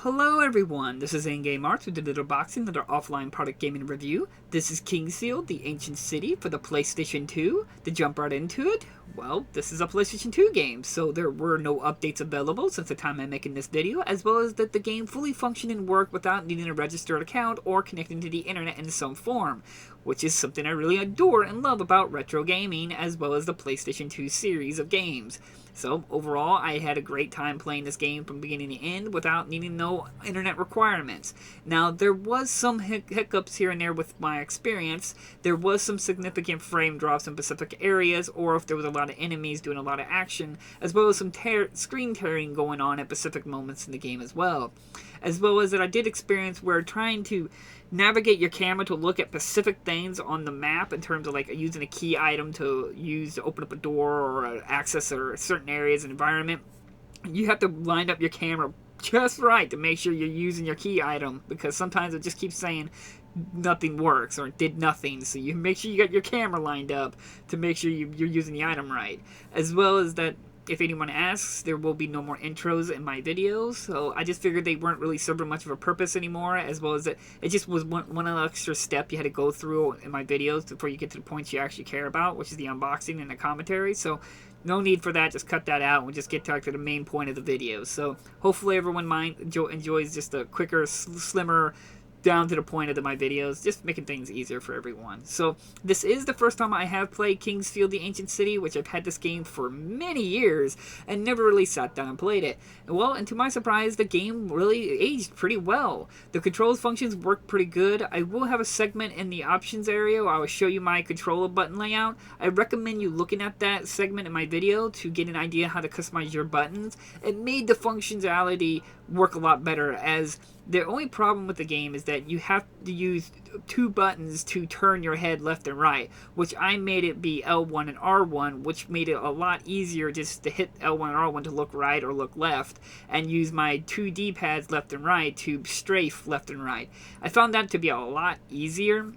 Hello everyone, this is In-Game Arts with a little boxing, another offline product gaming review. This is Kingsfield, the ancient city for the PlayStation 2. To jump right into it, well, this is a PlayStation 2 game, so there were no updates available since the time I'm making this video, as well as that the game fully functioned and worked without needing a registered account or connecting to the internet in some form, which is something I really adore and love about retro gaming, as well as the PlayStation 2 series of games. So, overall, I had a great time playing this game from beginning to end without needing no internet requirements. Now, there was some hiccups here and there with my experience. There was some significant frame drops in specific areas, or if there was a lot of enemies doing a lot of action, as well as some screen tearing going on at specific moments in the game as well. As well as that I did experience where trying to navigate your camera to look at specific things on the map in terms of like using a key item to use to open up a door or access or certain areas and environment, you have to line up your camera just right to make sure you're using your key item, because sometimes it just keeps saying nothing works or did nothing, so you make sure you got your camera lined up to make sure you're using the item right. As well as that, if anyone asks, there will be no more intros in my videos, so I just figured they weren't really serving much of a purpose anymore, as well as that it just was one extra step you had to go through in my videos before you get to the points you actually care about, which is the unboxing and the commentary. So no need for that, just cut that out and we'll just get to the main point of the video. So hopefully everyone enjoys just a quicker, slimmer, down to the point of my videos, just making things easier for everyone. So this is the first time I have played Kingsfield, the Ancient City, which I've had this game for many years and never really sat down and played it. Well, and to my surprise, the game really aged pretty well. The controls functions work pretty good. I will have a segment in the options area where I will show you my controller button layout. I recommend you looking at that segment in my video to get an idea how to customize your buttons. It made the functionality work a lot better, as the only problem with the game is that you have to use two buttons to turn your head left and right, which I made it be L1 and R1, which made it a lot easier just to hit L1 and R1 to look right or look left, and use my two D-pads left and right to strafe left and right. I found that to be a lot easier.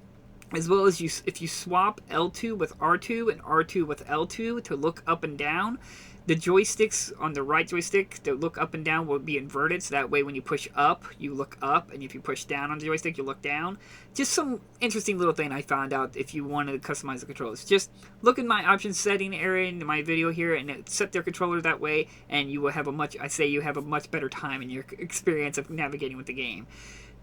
As well as if you swap L2 with R2 and R2 with L2 to look up and down, the joysticks on the right joystick to look up and down will be inverted, so that way when you push up, you look up, and if you push down on the joystick, you look down. Just some interesting little thing I found out if you wanted to customize the controllers. Just look in my options setting area in my video here and set their controller that way, and you will have a much better time in your experience of navigating with the game.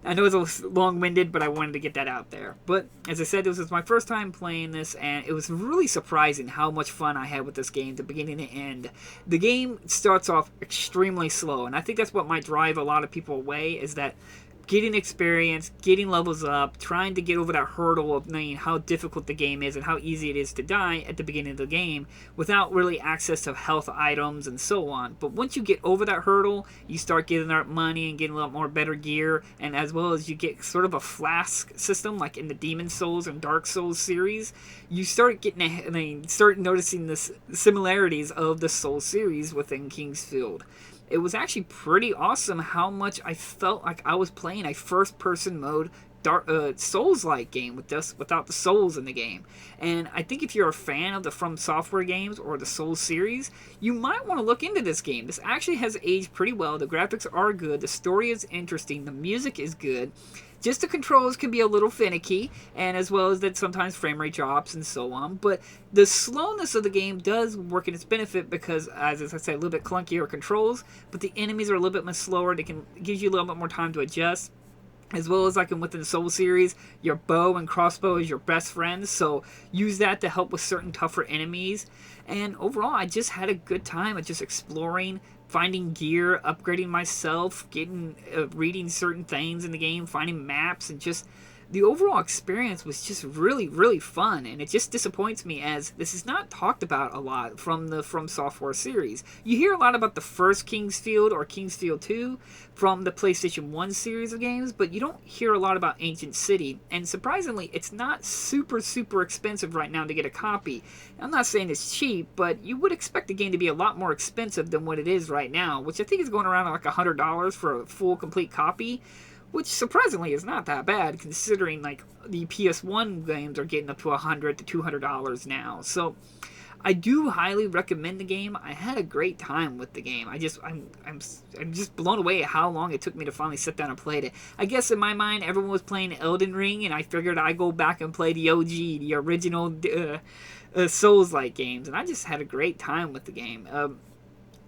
I know it's long-winded, but I wanted to get that out there. But, as I said, this was my first time playing this, and it was really surprising how much fun I had with this game, the beginning to end. The game starts off extremely slow, and I think that's what might drive a lot of people away, is that getting experience, getting levels up, trying to get over that hurdle of knowing how difficult the game is and how easy it is to die at the beginning of the game without really access to health items and so on. But once you get over that hurdle, you start getting up money and getting a lot more better gear, and as well as you get sort of a flask system like in the Demon Souls and Dark Souls series, you start start noticing the similarities of the Souls series within Kingsfield. It was actually pretty awesome how much I felt like I was playing a first-person mode Souls-like game without the souls in the game. And I think if you're a fan of the From Software games or the Souls series, you might want to look into this game. This actually has aged pretty well. The graphics are good. The story is interesting. The music is good. Just the controls can be a little finicky, and as well as that sometimes frame rate drops and so on. But the slowness of the game does work in its benefit because, as I said, a little bit clunkier controls, but the enemies are a little bit more slower. It gives you a little bit more time to adjust. As well as like within the Soul series, your bow and crossbow is your best friends, so use that to help with certain tougher enemies. And overall, I just had a good time at just exploring, finding gear, upgrading myself, reading certain things in the game, finding maps, and just the overall experience was just really, really fun. And it just disappoints me as this is not talked about a lot from the From Software series. You hear a lot about the first Kingsfield or Kingsfield 2 from the PlayStation 1 series of games, but you don't hear a lot about Ancient City. And surprisingly, it's not super, super expensive right now to get a copy. I'm not saying it's cheap, but you would expect the game to be a lot more expensive than what it is right now, which I think is going around like $100 for a full, complete copy. Which surprisingly is not that bad, considering like the PS1 games are getting up to $100 to $200 now. So I do highly recommend the game. I had a great time with the game. I'm just blown away at how long it took me to finally sit down and play it. I guess in my mind, everyone was playing Elden Ring, and I figured I'd go back and play the OG, the original Souls-like games, and I just had a great time with the game.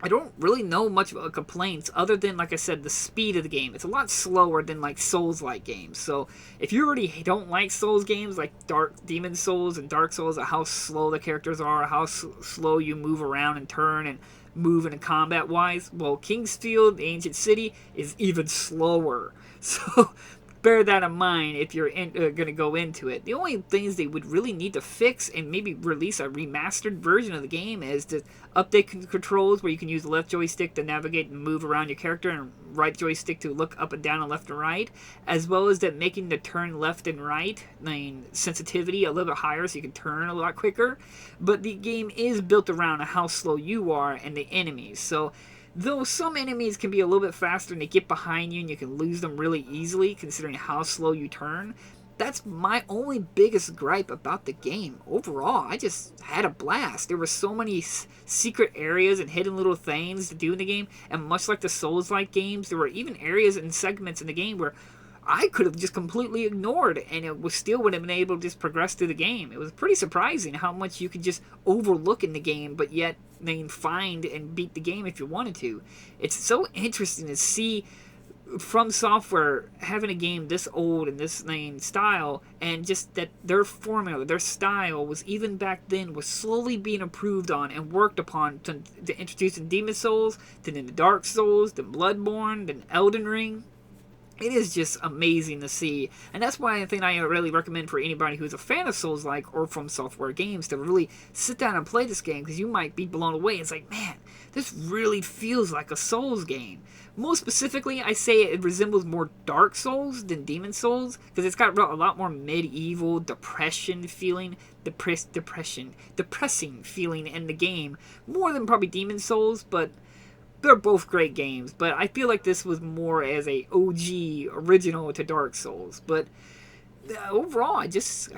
I don't really know much about complaints other than, like I said, the speed of the game. It's a lot slower than like Souls-like games. So if you already don't like Souls games like Demon Souls and Dark Souls, how slow the characters are, how slow you move around and turn and move in combat-wise, well, Kingsfield, the Ancient City, is even slower. So bear that in mind if you're going to go into it. The only things they would really need to fix and maybe release a remastered version of the game is to update controls where you can use the left joystick to navigate and move around your character and right joystick to look up and down and left and right, as well as that making the turn left and right sensitivity a little bit higher so you can turn a lot quicker. But the game is built around how slow you are and the enemies. So though some enemies can be a little bit faster and they get behind you and you can lose them really easily considering how slow you turn, that's my only biggest gripe about the game. Overall, I just had a blast. There were so many secret areas and hidden little things to do in the game, and much like the Souls-like games, there were even areas and segments in the game where I could have just completely ignored, and it was still would have been able to just progress through the game. It was pretty surprising how much you could just overlook in the game, but yet find and beat the game if you wanted to. It's so interesting to see From Software having a game this old and this style, and just that their formula, their style was even back then was slowly being improved on and worked upon to introduce in Demon Souls, to the Dark Souls, the Bloodborne, the Elden Ring. It is just amazing to see, and that's why I think I really recommend for anybody who's a fan of Souls-like or From Software games to really sit down and play this game, because you might be blown away. It's like, man, this really feels like a Souls game. Most specifically, I say it resembles more Dark Souls than Demon Souls, because it's got a lot more medieval depressing feeling in the game, more than probably Demon Souls, but they're both great games, but I feel like this was more as a OG original to Dark Souls. But overall, I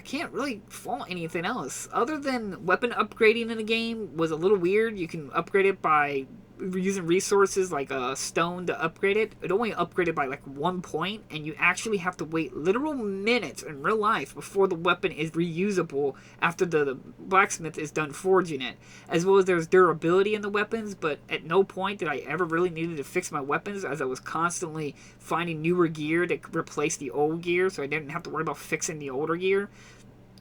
can't really fault anything else. Other than weapon upgrading in the game was a little weird. You can upgrade it by using resources like a stone to upgrade it. It only upgraded by like 1 point, and you actually have to wait literal minutes in real life before the weapon is reusable after the blacksmith is done forging it. As well as there's durability in the weapons, but at no point did I ever really needed to fix my weapons, as I was constantly finding newer gear to replace the old gear, so I didn't have to worry about fixing the older gear.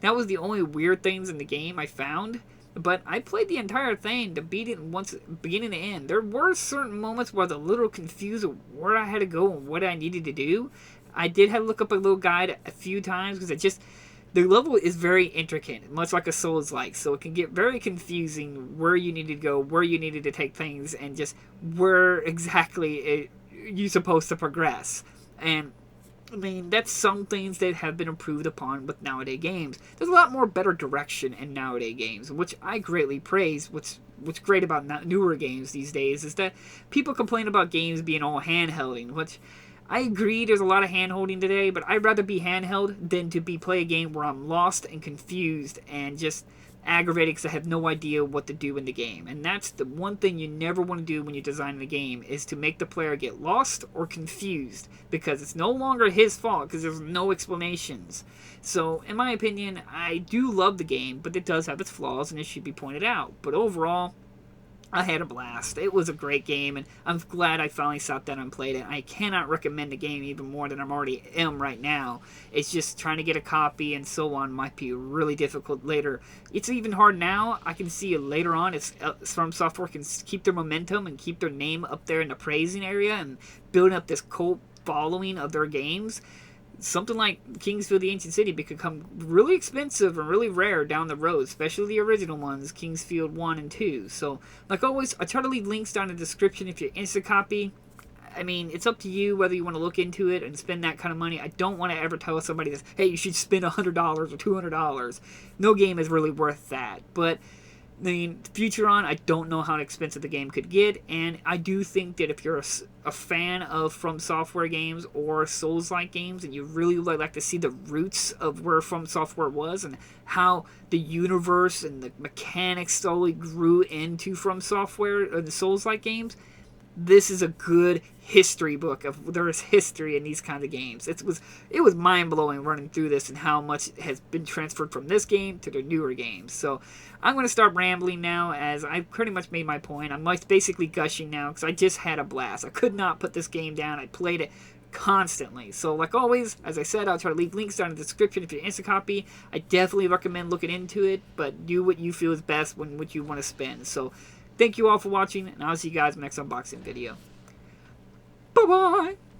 That was the only weird things in the game I found. But I played the entire thing to beat it once, beginning to end. There were certain moments where I was a little confused of where I had to go and what I needed to do. I did have to look up a little guide a few times because the level is very intricate, much like a Souls-like. So it can get very confusing where you needed to go, where you needed to take things, and just where exactly you're supposed to progress. And I mean, that's some things that have been improved upon with nowadays games. There's a lot more better direction in nowadays games, which I greatly praise. What's great about newer games these days is that people complain about games being all handholding, which I agree there's a lot of handholding today, but I'd rather be handheld than to play a game where I'm lost and confused and just aggravated because I have no idea what to do in the game. And that's the one thing you never want to do when you're designing a game, is to make the player get lost or confused, because it's no longer his fault because there's no explanations. So in my opinion, I do love the game, but it does have its flaws and it should be pointed out. But overall, I had a blast. It was a great game, and I'm glad I finally sat down and played it. I cannot recommend the game even more than I'm already am right now. It's just trying to get a copy and so on might be really difficult later. It's even hard now. I can see later on it's From Software can keep their momentum and keep their name up there in the praising area and building up this cult following of their games. Something like Kingsfield the Ancient City become really expensive and really rare down the road, especially the original ones, Kingsfield 1 and 2. So, like always, I try to leave links down in the description if you're instant copy. I mean, it's up to you whether you want to look into it and spend that kind of money. I don't want to ever tell somebody this, hey, you should spend $100 or $200. No game is really worth that. But future on, I don't know how expensive the game could get, and I do think that if you're a fan of From Software games or Souls-like games, and you really would like to see the roots of where From Software was and how the universe and the mechanics slowly grew into From Software or the Souls-like games, this is a good history book of there is history in these kinds of games. It was mind-blowing running through this and how much has been transferred from this game to the newer games. So I'm going to start rambling now, as I've pretty much made my point. I'm basically gushing now because I just had a blast. I could not put this game down. I played it constantly. So like always, as I said, I'll try to leave links down in the description if you're instant copy. I definitely recommend looking into it, but do what you feel is best when what you want to spend. So thank you all for watching, and I'll see you guys in the next unboxing video. Bye-bye!